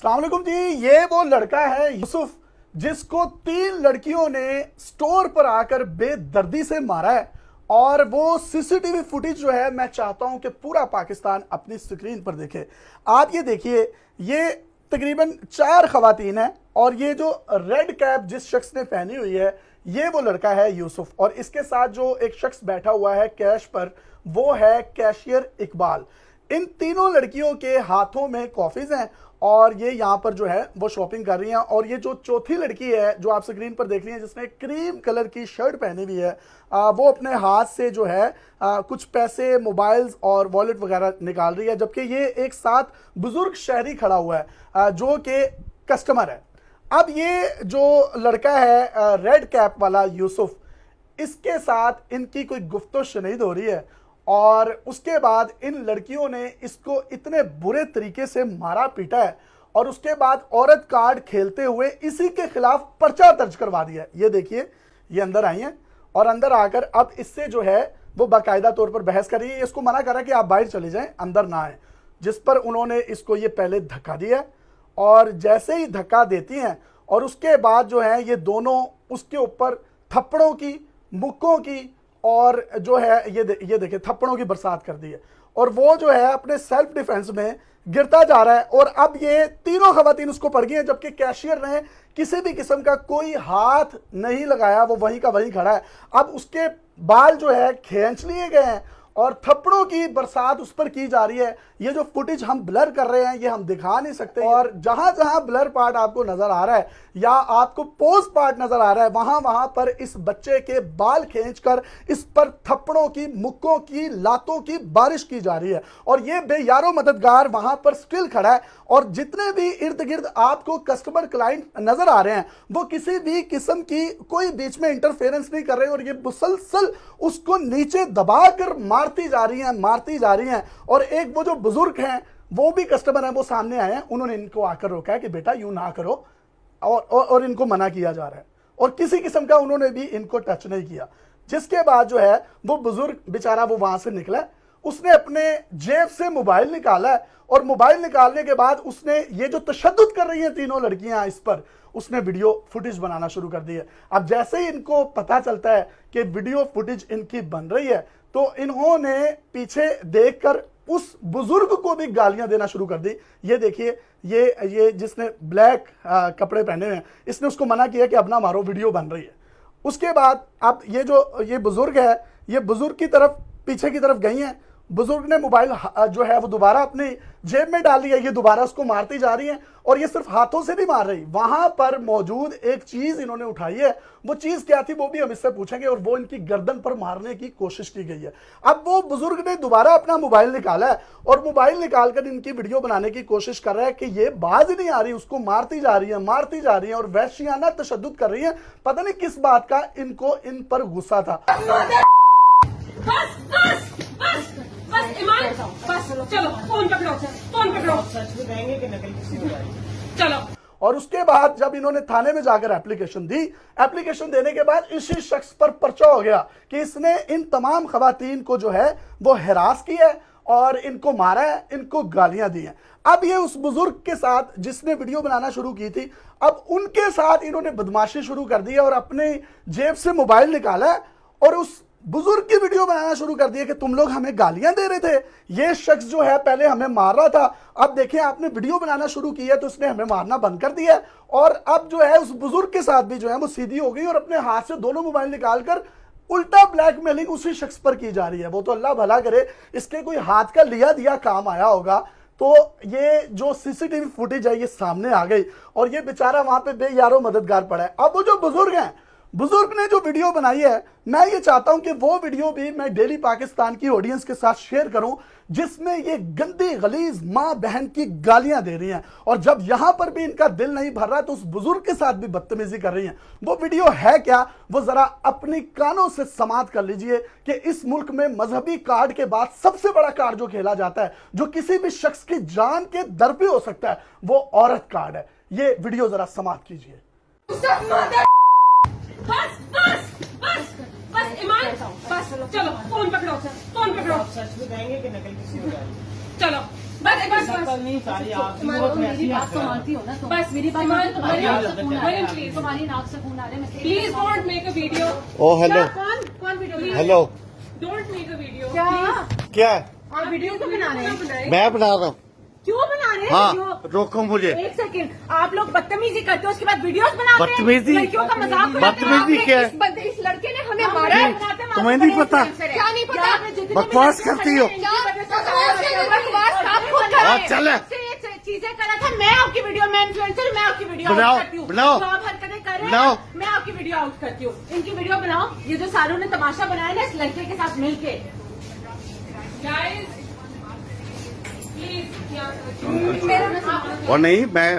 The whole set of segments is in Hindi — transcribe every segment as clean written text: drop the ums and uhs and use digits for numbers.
अस्सलाम वालेकुम जी। ये वो लड़का है यूसुफ जिसको 3 लड़कियों ने स्टोर पर आकर बेदर्दी से मारा है। और वो सीसीटीवी फुटेज जो है मैं चाहता हूं कि पूरा पाकिस्तान अपनी स्क्रीन पर देखे। आप ये देखिए, ये तकरीबन 4 खवातीन हैं और ये जो रेड कैप जिस शख्स ने पहनी हुई है ये वो लड़का है यूसुफ, और इसके साथ जो एक शख्स बैठा हुआ है कैश पर वो है कैशियर इकबाल। इन तीनों लड़कियों के हाथों में कॉफीज हैं और ये यहाँ पर जो है वो शॉपिंग कर रही हैं। और ये जो चौथी लड़की है जो आप स्क्रीन पर देख रही हैं जिसने क्रीम कलर की शर्ट पहनी हुई है, वो अपने हाथ से जो है कुछ पैसे, मोबाइल्स और वॉलेट वगैरह निकाल रही है, जबकि ये एक साथ बुजुर्ग शहरी खड़ा हुआ है जो कि कस्टमर है। अब ये जो लड़का है रेड कैप वाला यूसुफ, इसके साथ इनकी कोई गुफ्तो शनीद हो रही है और उसके बाद इन लड़कियों ने इसको इतने बुरे तरीके से मारा पीटा है और उसके बाद औरत कार्ड खेलते हुए इसी के खिलाफ पर्चा दर्ज करवा दिया है। ये देखिए, ये अंदर आई हैं और अंदर आकर अब इससे जो है वो बाकायदा तौर पर बहस कर रही है। इसको मना कर रहा है कि आप बाहर चले जाएं, अंदर ना आए, जिस पर उन्होंने इसको ये पहले धक्का दिया और जैसे ही धक्का देती हैं और उसके बाद जो है ये दोनों उसके ऊपर थप्पड़ों की, मुक्कों की और जो है ये देखिए थप्पड़ों की बरसात कर दी है और वो जो है अपने सेल्फ डिफेंस में गिरता जा रहा है। और अब ये तीनों खवातीन उसको पड़ गई हैं, जबकि कैशियर ने किसी भी किस्म का कोई हाथ नहीं लगाया, वो वहीं का वहीं खड़ा है। अब उसके बाल जो है खींच लिए गए हैं और थप्पड़ों की बरसात उस पर की जा रही है। ये जो फुटेज हम ब्लर कर रहे हैं ये हम दिखा नहीं सकते, और जहां जहां ब्लर पार्ट आपको नजर आ रहा है या आपको पोज पार्ट नजर आ रहा है वहां वहां पर इस बच्चे के बाल खींचकर इस पर थप्पड़ों की, मुक्कों की, लातों की बारिश की जा रही है। और ये बेयारो मददगार वहां पर स्टिल खड़ा है और जितने भी इर्द गिर्द आपको कस्टमर क्लाइंट नजर आ रहे हैं वो किसी भी किस्म की कोई बीच में इंटरफेरेंस नहीं कर रहे हैं और ये मुसलसल उसको नीचे दबाकर मारती जा रही हैं। और एक वो जो बुजुर्ग हैं वो भी कस्टमर हैं, वो सामने आए हैं, उन्होंने इनको आकर रोका है कि बेटा यूं ना करो और इनको मना किया जा रहा है और किसी किस्म का उन्होंने भी इनको टच नहीं किया। जिसके बाद जो है वो बुजुर्ग बेचारा वो वहां से निकला, उसने अपने जेब से मोबाइल निकाला है और मोबाइल निकालने के बाद उसने ये जो तशद्दुद कर रही हैं तीनों लड़कियां इस पर, उसने वीडियो फुटेज बनाना शुरू कर दी है। अब जैसे ही इनको पता चलता है कि वीडियो फुटेज इनकी बन रही है तो इन्होंने पीछे देखकर उस बुजुर्ग को भी गालियां देना शुरू कर दी। ये देखिए, ये जिसने ब्लैक कपड़े पहने हुए हैं इसने उसको मना किया कि अब ना मारो, वीडियो बन रही है। उसके बाद अब ये बुजुर्ग है, ये बुजुर्ग की तरफ पीछे की तरफ गई हैं, बुजुर्ग ने मोबाइल जो है वो दोबारा अपनी जेब में डाल लिया, ये दोबारा उसको मारती जा रही है और ये सिर्फ हाथों से नहीं मार रही, वहां पर मौजूद एक चीज इन्होंने उठाई है। वो चीज क्या थी वो भी हम इससे पूछेंगे और वो इनकी गर्दन पर मारने की कोशिश की गई है। अब वो बुजुर्ग ने दोबारा अपना मोबाइल निकाला है और मोबाइल निकालकर इनकी वीडियो बनाने की कोशिश कर रहा है कि ये बाज नहीं आ रही, उसको मारती जा रही है और वहशियाना तशद्दुद कर रही है। पता नहीं किस बात का इनको इन पर गुस्सा था। बस ईमान, बस चलो फोन पकड़ो, चलो। और उसके बाद जब इन्होंने थाने में जाकर एप्लीकेशन दी, एप्लीकेशन देने के बाद इसी शख्स पर पर्चा हो गया कि इसने इन तमाम खवातीन को जो है वो हरास किया है और इनको मारा है, इनको गालियां दी हैं। अब ये उस बुजुर्ग के साथ जिसने वीडियो बनाना शुरू की थी, अब उनके साथ इन्होंने बदमाशी शुरू कर दी है और अपने जेब से मोबाइल निकाला है और उस बुजुर्ग की वीडियो बनाना शुरू कर दिया कि तुम लोग हमें गालियां दे रहे थे, ये शख्स जो है पहले हमें मार रहा था, अब देखिए आपने वीडियो बनाना शुरू किया तो उसने हमें मारना बंद कर दिया। और अब जो है उस बुजुर्ग के साथ भी जो है वो सीधी हो गई और अपने हाथ से दोनों मोबाइल निकालकर उल्टा ब्लैकमेलिंग उसी शख्स पर की जा रही है। वो तो अल्लाह भला करे इसके कोई हाथ का लिया दिया काम आया होगा। तो ये जो सीसीटीवी फुटेज है ये सामने आ गई और ये बेचारा वहां पे बेयारो मददगार पड़ा है। अब वो जो बुजुर्ग हैं, बुजुर्ग ने जो वीडियो बनाई है, मैं ये चाहता हूं कि वो वीडियो भी मैं डेली पाकिस्तान की ऑडियंस के साथ शेयर करूं जिसमें ये गंदी गलीज मां बहन की गालियां दे रही हैं और जब यहां पर भी इनका दिल नहीं भर रहा तो उस बुजुर्ग के साथ भी बदतमीजी कर रही हैं। वो वीडियो है क्या, वो जरा अपनी कानों से समात कर लीजिए कि इस मुल्क में मजहबी कार्ड के बाद सबसे बड़ा कार्ड जो खेला जाता है, जो किसी भी शख्स की जान के दर पे हो सकता है, वो औरत कार्ड है। ये वीडियो जरा समात कीजिए। बस ईमान, बस चलो फोन पकड़ो, चलो। नहीं सारी आप मेरी बात तो मानती हो ना तुम? बस मेरी बात मानो। तुम्हारी नाक से खून आ रहा है। Please don't make a video. Oh hello कौन video? Hello don't make a video. क्या आप वीडियो क्यों बना रहे हैं? मैं बना रहा हूँ। क्यों बना रहे हैं हाँ वीडियो? रोको मुझे। एक सेकंड, आप लोग बदतमीजी करते हो उसके बाद वीडियोस बनाते हैं। बदतमीजी? लड़कियों का मजाक उड़ाते हैं। बदतमीजी आपने क्या है? इस लड़के ने हमें मारा है। तुम्हें नहीं पता? क्या नहीं पता? बकवास करती हो। हाँ, चले। चीजें कर रहा था। मैं आपकी वीडियो में इन्फ्लुएंसर, मैं आपकी वीडियो बनाओ, आउट करती हूँ। बनाओ। जो आप हरकतें कर रहे बनाओ। हैं मैं आपकी वीडियो आउट करती हूँ। इनकी वीडियो बनाओ। ये जो सारों ने तमाशा बनाया ना इस लड़के के साथ मिलके। और नहीं मैं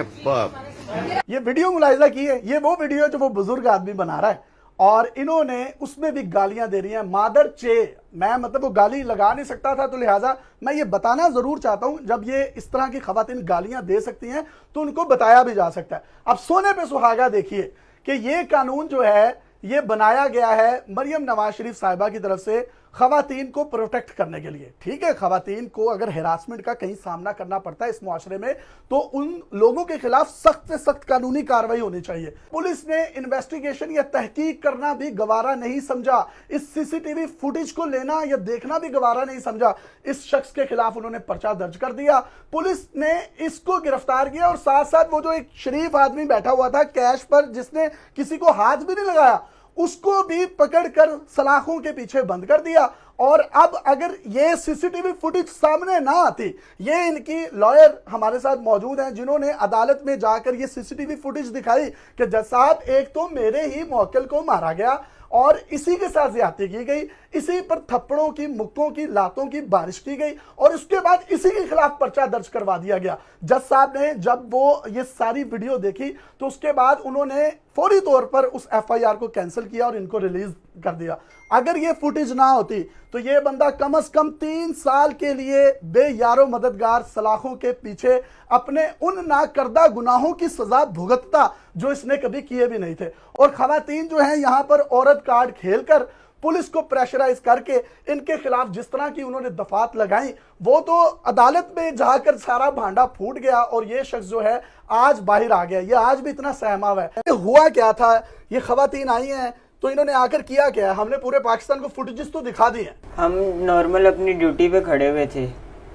ये वीडियो मुलाहिजा की है, ये वो वीडियो जो वो बुजुर्ग आदमी बना रहा है और इन्होंने उसमें भी गालियां दे रही हैं। मादर चे, मैं मतलब वो गाली लगा नहीं सकता था, तो लिहाजा मैं ये बताना जरूर चाहता हूं, जब ये इस तरह की खवातीन गालियां दे सकती हैं तो उनको बताया भी जा सकता है। अब सोने पे सुहागा देखिए कि ये कानून जो है ये बनाया गया है मरियम नवाज शरीफ साहिबा की तरफ से खवातीन को प्रोटेक्ट करने के लिए। ठीक है, खवातीन को अगर हिरासमेंट का कहीं सामना करना पड़ता है इस मुआशरे में तो उन लोगों के खिलाफ सख्त से सख्त कानूनी कार्रवाई होनी चाहिए। पुलिस ने इन्वेस्टिगेशन या तहकीक करना भी गवारा नहीं समझा, इस सीसीटीवी फुटेज को लेना या देखना भी गवारा नहीं समझा। इस शख्स के खिलाफ उन्होंने पर्चा दर्ज कर दिया, पुलिस ने इसको गिरफ्तार किया और साथ साथ वो जो एक शरीफ आदमी बैठा हुआ था कैश पर जिसने किसी को हाथ भी नहीं लगाया उसको भी पकड़कर सलाखों के पीछे बंद कर दिया। और अब अगर ये सीसीटीवी फुटेज सामने ना आती, ये इनकी लॉयर हमारे साथ मौजूद हैं जिन्होंने अदालत में जाकर ये सीसीटीवी फुटेज दिखाई कि जज साहब एक तो मेरे ही मौक्किल को मारा गया और इसी के साथ ज्यादती की गई, इसी पर थप्पड़ों की, मुक्कों की, लातों की बारिश की गई और उसके बाद इसी के खिलाफ पर्चा दर्ज करवा दिया गया। जज साहब ने जब वो ये सारी वीडियो देखी तो उसके बाद उन्होंने फौरी तौर पर उस एफआईआर को कैंसिल किया और इनको रिलीज कर दिया। अगर ये फुटेज ना होती तो ये बंदा कम से कम 3 साल के लिए बेयारो मददगार सलाखों के पीछे अपने उन नाकर्दा गुनाहों की सजा भुगतता जो इसने कभी किए भी नहीं थे। और खवातीन जो हैं यहाँ पर औरत कार्ड खेलकर पुलिस को प्रेशराइज करके इनके खिलाफ जिस तरह की उन्होंने दफात लगाई वो तो अदालत में जाकर सारा भांडा फूट गया और ये शख्स जो है आज बाहर आ गया। ये आज भी इतना सहमा हुआ है। हुआ क्या था, ये खवातीन आई हैं तो इन्होंने आकर किया क्या है, हमने पूरे पाकिस्तान को फुटेजेस तो दिखा दी हैं। हम नॉर्मल अपनी ड्यूटी पे खड़े हुए थे,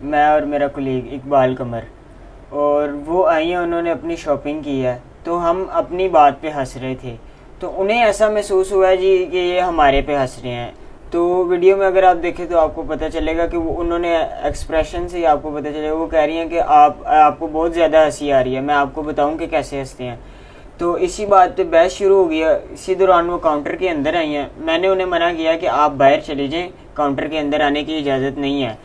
मैं और मेरा कुलीग इकबाल कमर, और वो आई हैं, उन्होंने अपनी शॉपिंग की है तो हम अपनी बात पे हंस रहे थे तो उन्हें ऐसा महसूस हुआ जी कि ये हमारे पे हंस रहे हैं। तो वीडियो में अगर आप देखें तो आपको पता चलेगा कि वो उन्होंने एक्सप्रेशन से ही आपको पता चलेगा, वो कह रही हैं कि आपको बहुत ज़्यादा हंसी आ रही है, मैं आपको बताऊं कि कैसे हंसते हैं। तो इसी बात पे बहस शुरू हो गया। इसी दौरान वो काउंटर के अंदर आई हैं, मैंने उन्हें मना किया कि आप बाहर चले जाएं, काउंटर के अंदर आने की इजाज़त नहीं है।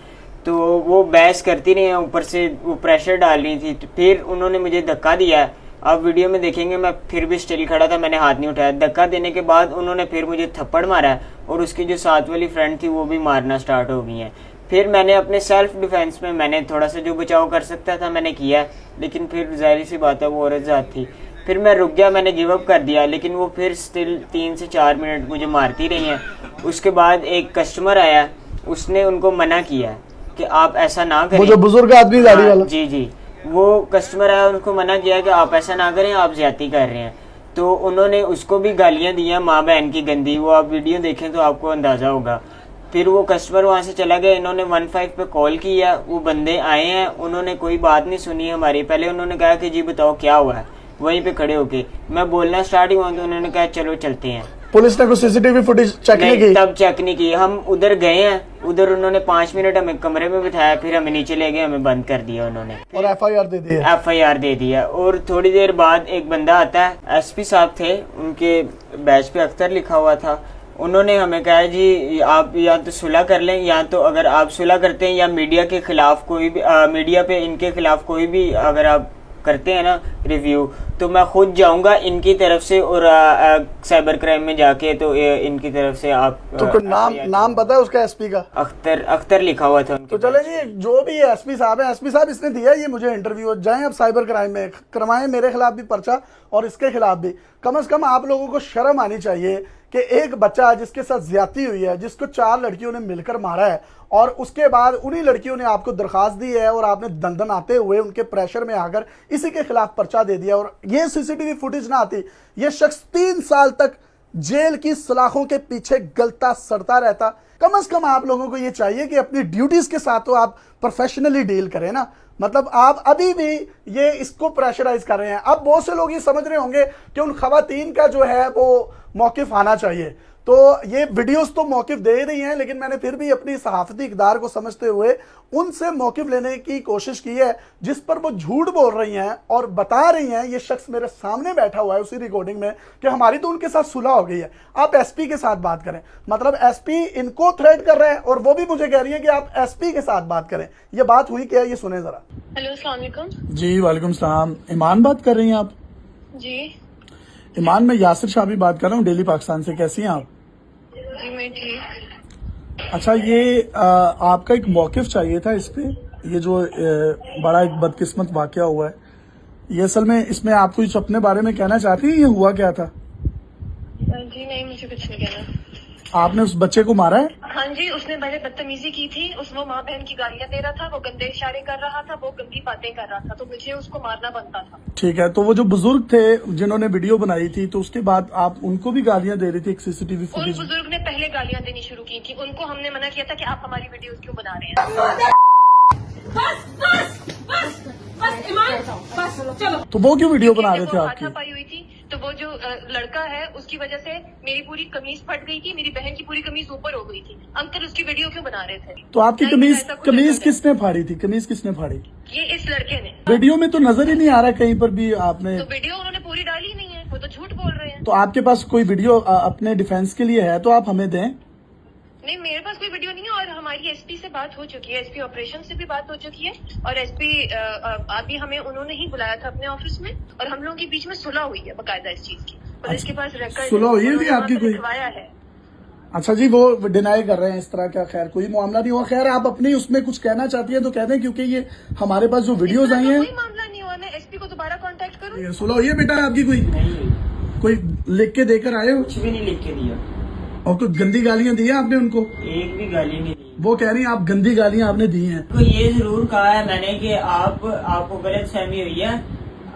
तो वो बहस करती रही हैं, ऊपर से वो प्रेशर डाल रही थी। तो फिर उन्होंने मुझे धक्का दिया, आप वीडियो में देखेंगे मैं फिर भी स्टिल खड़ा था, मैंने हाथ नहीं उठाया। धक्का देने के बाद उन्होंने फिर मुझे थप्पड़ मारा और उसकी जो साथ वाली फ्रेंड थी वो भी मारना स्टार्ट हो गई हैं। फिर मैंने अपने सेल्फ डिफेंस में मैंने थोड़ा सा जो बचाव कर सकता था मैंने किया, लेकिन फिर जाहिर सी बात है वो औरत ज़ात थी। फिर मैं रुक गया, मैंने गिव अप कर दिया, लेकिन वो फिर स्टिल 3 से 4 मिनट मुझे मारती रही हैं। उसके बाद एक कस्टमर आया, उसने उनको मना किया कि आप ऐसा ना करें। वो जो बुजुर्ग आदमी दाढ़ी वाला, जी जी, वो कस्टमर आया, उनको मना किया कि आप ऐसा ना करें, आप ज्यादती कर रहे हैं। तो उन्होंने उसको भी गालियां दी हैं माँ बहन की गंदी, वो आप वीडियो देखें तो आपको अंदाज़ा होगा। फिर वो कस्टमर वहाँ से चला गया, इन्होंने 15 पे कॉल किया, वो बंदे आए हैं, उन्होंने कोई बात नहीं सुनी हमारी। पहले उन्होंने कहा कि जी बताओ क्या हुआ है, वहीं पे खड़े होके मैं बोलना स्टार्ट हुआ तो उन्होंने कहा चलो चलते हैं। पुलिस ने कुछ सीसीटीवी फुटेज चेक नहीं की? तब चेक नहीं की, हम उधर गए हैं, उधर उन्होंने 5 मिनट हमें कमरे में बिठाया, फिर हमें नीचे ले गए, हमें बंद कर दिया उन्होंने और एफआईआर दे दी। एफआईआर दे दिया। और थोड़ी देर बाद एक बंदा आता है, एसपी साहब थे, उनके बैच पे अख्तर लिखा हुआ था, उन्होंने हमें कहा जी आप या तो सुलह कर लें, या तो अगर आप सुलह करते हैं या मीडिया के खिलाफ कोई भी मीडिया पे इनके खिलाफ कोई भी अगर आप करते हैं ना रिव्यू, तो मैं खुद जाऊंगा इनकी तरफ से और साइबर क्राइम में जाके तो इनकी तरफ से आप तो नाम पता है उसका एसपी का? अख्तर लिखा हुआ था उनके। तो चले जी, जो भी एसपी साहब है, एसपी साहब इसने दिया ये मुझे इंटरव्यू, जाएं अब साइबर क्राइम में करवाएं मेरे खिलाफ भी पर्चा और इसके खिलाफ भी। कम से कम आप लोगों को शर्म आनी चाहिए कि एक बच्चा जिसके साथ ज्यादती हुई है, जिसको 4 लड़कियों ने मिलकर मारा है और उसके बाद उन्हीं लड़कियों ने आपको दरखास्त दी है और आपने दंदन आते हुए उनके प्रेशर में आकर इसी के खिलाफ पर्चा दे दिया। और ये सीसीटीवी फुटेज ना आती, ये शख्स 3 साल तक जेल की सलाखों के पीछे गलता सड़ता रहता। कम से कम आप लोगों को ये चाहिए कि अपनी ड्यूटीज के साथ तो आप प्रोफेशनली डील करें ना। मतलब आप अभी भी ये इसको प्रेशराइज कर रहे हैं। अब बहुत से लोग ये समझ रहे होंगे कि उन खवातीन का जो है वो मौकिफ आना चाहिए, तो ये वीडियोस तो मौकिफ दे रही हैं, लेकिन मैंने फिर भी अपनी सहाफती इक़दार को समझते हुए उनसे मौकिफ लेने की कोशिश की है जिस पर वो झूठ बोल रही हैं और बता रही हैं। ये शख्स मेरे सामने बैठा हुआ है उसी रिकॉर्डिंग में कि हमारी तो उनके साथ सुलह हो गई है, आप एसपी के साथ बात करें। मतलब एसपी इनको थ्रेट कर रहे हैं और वो भी मुझे कह रही है कि आप एसपी के साथ बात करें। ये बात हुई क्या है, ये सुने जरा। हेलो, अस्सलाम वालेकुम। जी वालेकुम सलाम। ईमान बात कर रही हैं आप? जी ईमान, मैं यासिर शाबी बात कर रहा हूँ डेली पाकिस्तान से। कैसी हैं आप? जी मैं ठीक। अच्छा, ये आपका एक मौकिफ चाहिए था इस पे, ये जो बड़ा एक बदकिस्मत वाकया हुआ है, ये असल में इसमें आप कुछ अपने बारे में कहना चाहती हैं? ये हुआ क्या था? जी नहीं, मुझे कुछ नहीं कहना। आपने उस बच्चे को मारा है? हाँ जी, उसने पहले बदतमीजी की थी, वो माँ बहन की गालियाँ दे रहा था, वो गंदे इशारे कर रहा था, वो गंदी बातें कर रहा था, तो मुझे उसको मारना बनता था। ठीक है, तो वो जो बुजुर्ग थे जिन्होंने वीडियो बनाई थी, तो उसके बाद आप उनको भी गालियां दे रही थी एक सीसीटीवी उन फुटेज? बुजुर्ग ने पहले गालियाँ देनी शुरू की थी, उनको हमने मना किया था कि आप हमारी वीडियोस क्यों बना रहे हैं। बस बस बस बस ईमान, बस चलो। तो वो क्यों वीडियो बना रहे थे आपकी? हाथापाई हुई थी, तो वो जो लड़का है उसकी वजह से मेरी पूरी कमीज फट गई थी, मेरी बहन की पूरी कमीज ऊपर हो गई थी। अंकल उसकी वीडियो क्यों बना रहे थे? तो आपकी नहीं, कमीज ऐसा कुछ कमीज नहीं है। किसने फाड़ी थी? कमीज किसने फाड़ी? ये इस लड़के ने। वीडियो में तो नजर ही नहीं आ रहा कहीं पर भी आपने। तो वीडियो उन्होंने पूरी डाली नहीं है, वो तो झूठ बोल रहे हैं। तो आपके पास कोई वीडियो अपने डिफेंस के लिए है तो आप हमें दें। नहीं, मेरे पास कोई वीडियो नहीं है और हमारी एसपी से बात हो चुकी है, एसपी ऑपरेशन से भी बात हो चुकी है और एसपी अभी हमें उन्होंने ही बुलाया था अपने ऑफिस में और हम लोगों के बीच में सुलह हुई है बकायदा इस चीज की। और इसके पास रिकॉर्ड सुलह हुई है भी आपकी कोई? लिखवाया है। अच्छा जी, वो डिनाई कर रहे हैं इस तरह का। खैर कोई मामला नहीं हुआ। खैर आप अपनी उसमें कुछ कहना चाहती हैं तो कह दें, क्योंकि ये हमारे पास जो वीडियोस आई हैं। कोई मामला नहीं हुआ, मैं एसपी को दोबारा कांटेक्ट करूं? ये सुलह हुई है बेटा आपकी? कोई नहीं, कोई लिख के देकर आए हो? कुछ भी नहीं लिख के दिया, और कुछ गंदी गालियां दी है आपने उनको? एक भी गाली नहीं दी। वो कह रही हैं आप गंदी गालियां आपने दी हैं। तो ये जरूर कहा है मैंने कि आपको गलत फहमी हुई है,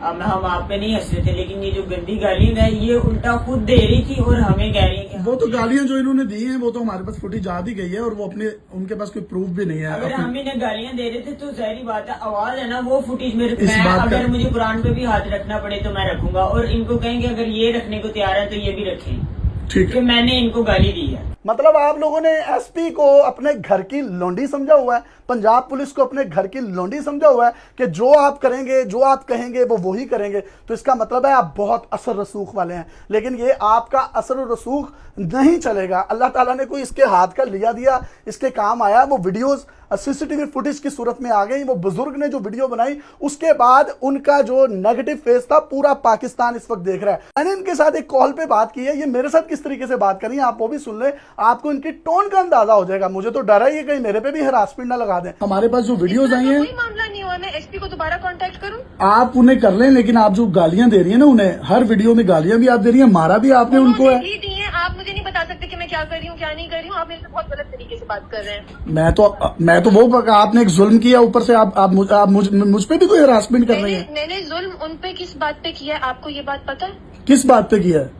अब हम आप पे नहीं हंस रहे थे, लेकिन ये जो गंदी गाली है ये उल्टा खुद दे रही थी और हमें कह रही है कि वो तो गालियां जो इन्होंने दी हैं वो तो हमारे पास फुटेज आ दी गई है और वो अपने उनके पास कोई प्रूफ भी नहीं है। अगर हम इन्हें गालियां दे रहे थे तो जाहिर बात है, आवाज है ना वो फुटेज मेरे इस मैं बात का- अगर मुझे कुरान पे भी हाथ रखना पड़े तो मैं रखूंगा और इनको कहेंगे अगर ये रखने को तैयार है तो ये भी रखें ठीक कि है। मैंने इनको गाली दी है। मतलब आप लोगों ने एसपी को अपने घर की लोंडी समझा हुआ है, पंजाब पुलिस को अपने घर की लोंडी समझा हुआ है कि जो आप करेंगे, जो आप कहेंगे वो वही करेंगे। तो इसका मतलब है आप बहुत असर रसूख वाले हैं, लेकिन ये आपका असर रसूख नहीं चलेगा। अल्लाह ताला ने कोई इसके हाथ का लिया दिया, इसके काम आया। वो वीडियोस सीसीटीवी फुटेज की सूरत में आ गई। वो बुजुर्ग ने जो वीडियो बनाई उसके बाद उनका जो नेगेटिव फेस था पूरा पाकिस्तान इस वक्त देख रहा है। मैंने इनके साथ एक कॉल पे बात की है, ये मेरे साथ किस तरीके से बात करी आप वो भी सुन ले, आपको इनकी टोन का अंदाजा हो जाएगा। मुझे तो डर है ये कहीं मेरे पे भी हरासमेंट ना लगा दें। हमारे पास जो वीडियोस आई हैं, कोई मामला नहीं हुआ, मैं एसपी को दोबारा कांटेक्ट करूं? आप उन्हें कर लें, लेकिन आप जो गालियां दे रही हैं ना उन्हें, हर वीडियो में गालियां भी आप दे रही हैं, मारा भी आपने उनको है। ही दी है, आप मुझे नहीं बता सकते कि मैं क्या कर रही हूँ क्या नहीं कर रही हूँ। आप मेरे से बहुत गलत तरीके से बात कर रहे हैं। मैं तो वो आपने एक जुल्म किया, ऊपर से आप मुझ पे भी कोई हरासमेंट कर रही हैं। मैंने जुल्म उन पे किस बात पे किया है, आपको ये बात पता है? किस बात पे किया है?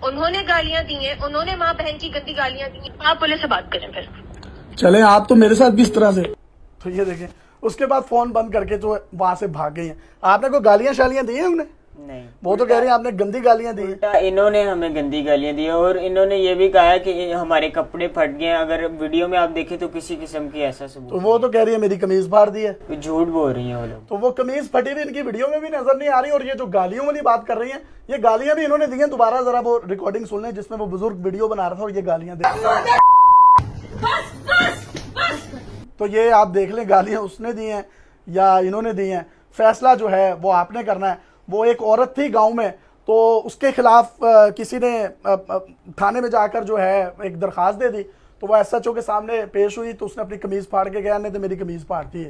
उन्होंने गालियां दी हैं, उन्होंने माँ बहन की गंदी गालियां दी हैं। आप पुलिस से बात करें फिर। चले, आप तो मेरे साथ भी इस तरह से। तो ये देखें, उसके बाद फोन बंद करके जो वहां से भाग गई हैं। आपने कोई गालियां शालियां दी हैं उन्हें? नहीं, वो तो कह रही हैं आपने गंदी गालियां दी हैं। उल्टा इन्होंने हमें गंदी गालियां दी और इन्होंने ये भी कहा कि हमारे कपड़े फट गए। अगर वीडियो में आप देखें तो किसी किस्म की ऐसा तो सबूत वो तो कह रही है मेरी कमीज फाड़ दी है। नहीं। झूठ बोल रही है वो लोग। तो वो कमीज फटी हुई इनकी वीडियो में भी नजर नहीं आ रही। और ये जो गालियों वाली बात कर रही हैं, ये गालियां भी इन्होंने दी हैं। दोबारा जरा वो रिकॉर्डिंग सुन लें जिसमें वो बुजुर्ग वीडियो बना रहा था और ये गालियां दे। तो ये आप देख लें, गालियां उसने दी हैं या इन्होंने दी हैं। फैसला जो है वो आपने करना है। वो एक औरत थी गांव में, तो उसके खिलाफ किसी ने थाने में जाकर जो है एक दरखास्त दे दी। तो वो एसएचओ के सामने पेश हुई तो उसने अपनी कमीज फाड़ के गया, नहीं तो मेरी कमीज फाड़ती है।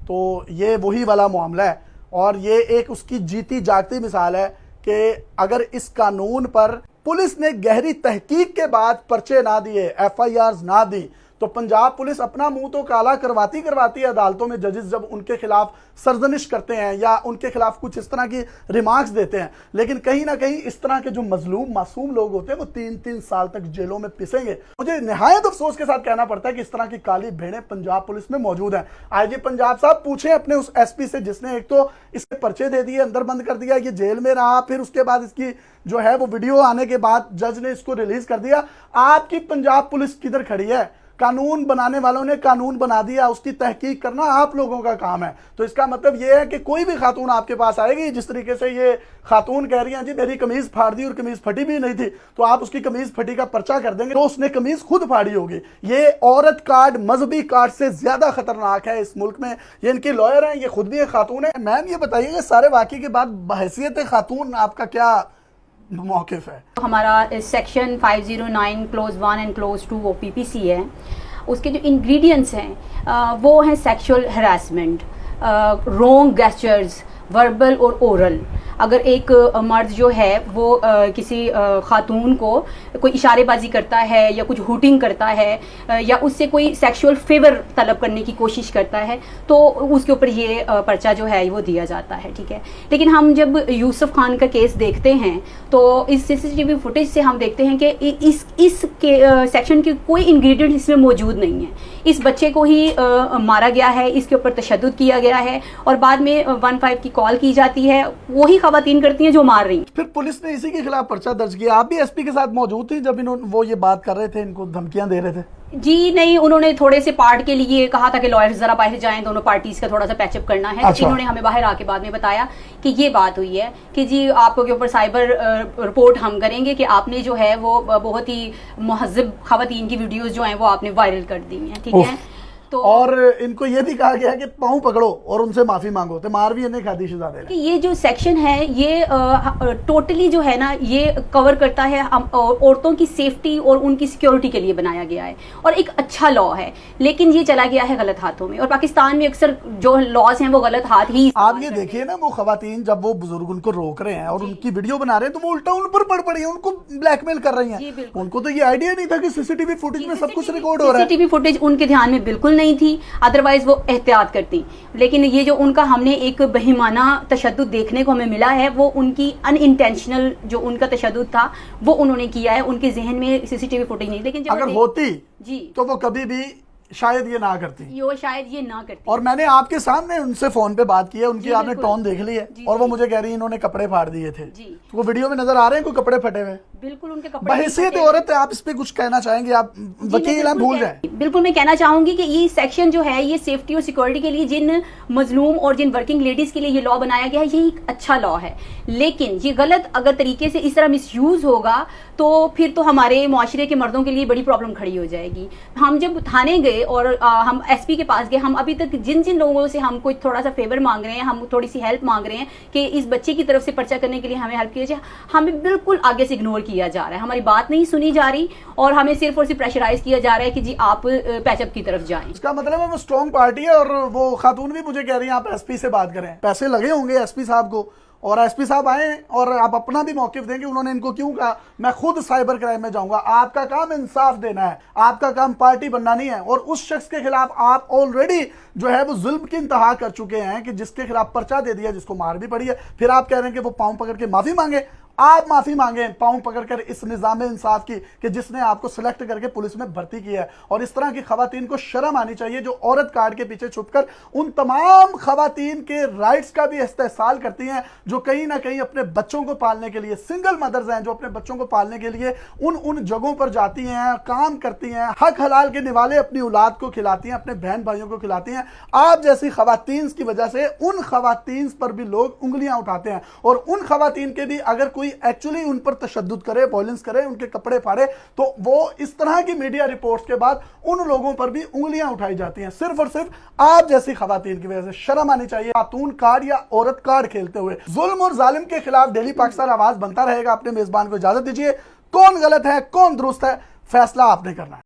तो ये वही वाला मामला है और ये एक उसकी जीती जागती मिसाल है कि अगर इस कानून पर पुलिस ने गहरी तहकीक के बाद पर्चे ना दिए, FIRs ना दी, तो पंजाब पुलिस अपना मुंह तो काला करवाती है अदालतों में जजेस जब उनके खिलाफ सरजनिश करते हैं या उनके खिलाफ कुछ इस तरह की रिमार्क्स देते हैं, लेकिन कहीं ना कहीं इस तरह के जो मजलूम मासूम लोग होते हैं वो 3-3 साल तक जेलों में पिसेंगे। मुझे निहायत अफसोस के साथ कहना पड़ता है कि इस तरह की काली भेड़ें पंजाब पुलिस में मौजूद हैं। आईजी पंजाब साहब पूछें अपने उस एसपी से जिसने एक तो इसके पर्चे दे दिए, अंदर बंद कर दिया, ये जेल में रहा, फिर उसके बाद इसकी जो है वो वीडियो आने के बाद जज ने इसको रिलीज कर दिया। आपकी पंजाब पुलिस किधर खड़ी है? कानून बनाने वालों ने कानून बना दिया, उसकी तहकीक करना आप लोगों का काम है। तो इसका मतलब यह है कि कोई भी खातून आपके पास आएगी, जिस तरीके से ये खातून कह रही हैं जी मेरी कमीज फाड़ दी और कमीज फटी भी नहीं थी, तो आप उसकी कमीज फटी का पर्चा कर देंगे तो उसने कमीज खुद फाड़ी होगी। ये औरत कार्ड मजहबी कार्ड से ज्यादा खतरनाक है इस मुल्क में। ये इनकी लॉयर हैं, ये खुद भी एक खातून है। मैम ये बताइए सारे वाकये के बाद बहैसियत खातून आपका क्या मौक़िफ़ है? हमारा सेक्शन 509 क्लोज 1 एंड क्लोज 2 वो पीपीसी है। उसके जो इंग्रेडिएंट्स हैं वो हैं sexual harassment, wrong gestures, verbal और ओरल। अगर एक मर्द जो है वो किसी खातून को कोई इशारेबाजी करता है या कुछ हुटिंग करता है या उससे कोई सेक्सुअल फेवर तलब करने की कोशिश करता है तो उसके ऊपर ये पर्चा जो है वो दिया जाता है, ठीक है। लेकिन हम जब यूसुफ खान का केस देखते हैं तो इस सीसीटीवी फुटेज से हम देखते हैं कि इस सेक्शन के कोई इंग्रेडिएंट इसमें मौजूद नहीं है। इस बच्चे को ही मारा गया है, इसके ऊपर तशद्दुद किया गया है और बाद में 15 की कॉल की जाती है, वही खवातीन करती हैं जो मार रही। फिर पुलिस ने इसी के खिलाफ पर्चा दर्ज किया। आप भी एसपी के साथ मौजूद थी जब वो ये बात कर रहे थे, इनको धमकियां दे रहे थे? जी नहीं, उन्होंने थोड़े से पार्ट के लिए कहा था कि लॉयर्स जरा बाहर जाएं, दोनों पार्टीज का थोड़ा सा पैचअप करना है। अच्छा। इन्होंने हमें बाहर आके बाद में बताया कि ये बात हुई है कि जी आपको के ऊपर साइबर रिपोर्ट हम करेंगे कि आपने जो है वो बहुत ही मुहज्जब खवातीन की वीडियोस जो हैं वो आपने वायरल कर दी हैं, ठीक है। तो और इनको ये भी कहा गया कि पाँव पकड़ो और उनसे माफी मांगो, तो मार भी इन्हें खादी शहजादे ने। कि ये जो सेक्शन है ये टोटली जो है ना ये कवर करता है औरतों की सेफ्टी और उनकी सिक्योरिटी के लिए बनाया गया है और एक अच्छा लॉ है, लेकिन ये चला गया है गलत हाथों में। और पाकिस्तान में अक्सर जो लॉज हैं वो गलत हाथ ही। आप ये देखिए ना, वो खवातीन जब वो बुजुर्ग उनको रोक रहे हैं और उनकी वीडियो बना रहे हैं तो वो उल्टा उन पर पड़ पड़ी है, उनको ब्लैकमेल कर रही हैं। उनको तो ये आइडिया नहीं था कि सीसीटीवी फुटेज में सब कुछ रिकॉर्ड हो रहा है। सीसीटीवी फुटेज उनके ध्यान में बिल्कुल नहीं थी, अदरवाइज वो एहतियात करती। लेकिन ये जो उनका हमने एक बेईमाना तशद्दुद देखने को हमें मिला है वो उनकी अनइंटेंशनल जो उनका तशद्दुद था वो उन्होंने किया है। उनके जहन में सीसीटीवी फुटेज नहीं, लेकिन जब अगर होती जी तो वो कभी भी शायद ये ना करती, वो शायद ये ना करती। और मैंने आपके सामने उनसे फोन पे बात की है, उनकी आपने टोन देख ली है और वो मुझे कह रही है इन्होंने कपड़े फाड़ दिए थे। तो वो वीडियो में नजर आ रहे हैं कोई कपड़े फटे हुए? बिल्कुल उनके कपड़े। बहैसियत औरत है, आप इस पे कुछ कहना चाहेंगे? आप वकील हैं, भूल जाए। बिल्कुल मैं कहना चाहूंगी कि ये सेक्शन जो है ये सेफ्टी और सिक्योरिटी के लिए जिन मजलूम और जिन वर्किंग लेडीज के लिए ये लॉ बनाया गया है ये एक अच्छा लॉ है, लेकिन ये गलत अगर तरीके से इस तरह मिसयूज होगा तो फिर तो हमारे मुआशरे के मर्दों के लिए बड़ी प्रॉब्लम खड़ी हो जाएगी। हम जब थाने गए और हम एसपी के पास गए, हम अभी तक जिन जिन लोगों से हम कोई थोड़ा सा फेवर मांग रहे हैं, हम थोड़ी सी हेल्प मांग रहे हैं कि इस बच्चे की तरफ से पर्चा करने के लिए हमें हेल्प किया जाए, हमें बिल्कुल आगे से इग्नोर किया जा रहा है, हमारी बात नहीं सुनी जा रही और हमें सिर्फ और सिर्फ प्रेशराइज किया जा रहा है कि जी आप पैचअप की तरफ जाएं। इसका मतलब है वो स्ट्रॉन्ग पार्टी है। और वो खातून भी मुझे कह रही है आप एसपी से बात करें, पैसे लगे होंगे एसपी साहब को और एसपी साहब आए और आप अपना भी मौकिफ देंगे उन्होंने इनको क्यों कहा मैं खुद साइबर क्राइम में जाऊंगा। आपका काम इंसाफ देना है, आपका काम पार्टी बनना नहीं है। और उस शख्स के खिलाफ आप ऑलरेडी जो है वो जुल्म की इंतहा कर चुके हैं कि जिसके खिलाफ पर्चा दे दिया, जिसको मार भी पड़ी है, फिर आप कह रहे हैं कि वो पाँव पकड़ के माफी मांगे। आप माफी मांगे पाँव पकड़कर इस निजाम इंसाफ की कि जिसने आपको सिलेक्ट करके पुलिस में भर्ती किया है। और इस तरह की खवातीन को शर्म आनी चाहिए जो औरत कार्ड के पीछे छुपकर उन तमाम खवातीन के राइट्स का भी इस्तेहसाल करती हैं जो कहीं ना कहीं अपने बच्चों को पालने के लिए, सिंगल मदर्स हैं जो अपने बच्चों को पालने के लिए उन जगहों पर जाती हैं, काम करती हैं, हक हलाल के निवाले अपनी औलाद को खिलाती हैं, अपने बहन भाइयों को खिलाती हैं। आप जैसी खवातीन की वजह से उन खवातीन पर भी लोग उंगलियां उठाते हैं और उन खवातीन के भी अगर कोई एक्चुअली उन पर तशद्दुद करे, वायलेंस करे, उनके कपड़े फाड़े तो वो इस तरह की मीडिया रिपोर्ट्स के बाद उन लोगों पर भी उंगलियां उठाई जाती हैं। सिर्फ और सिर्फ आप जैसी खवातीन की वजह से शर्म आनी चाहिए। खातून कार्ड या औरत कार्ड खेलते हुए जुल्म और जालिम के खिलाफ डेली पाकिस्तान आवाज बनता रहेगा। अपने मेजबान को इजाजत दीजिए। कौन गलत है, कौन दुरुस्त है, फैसला आपने करना है।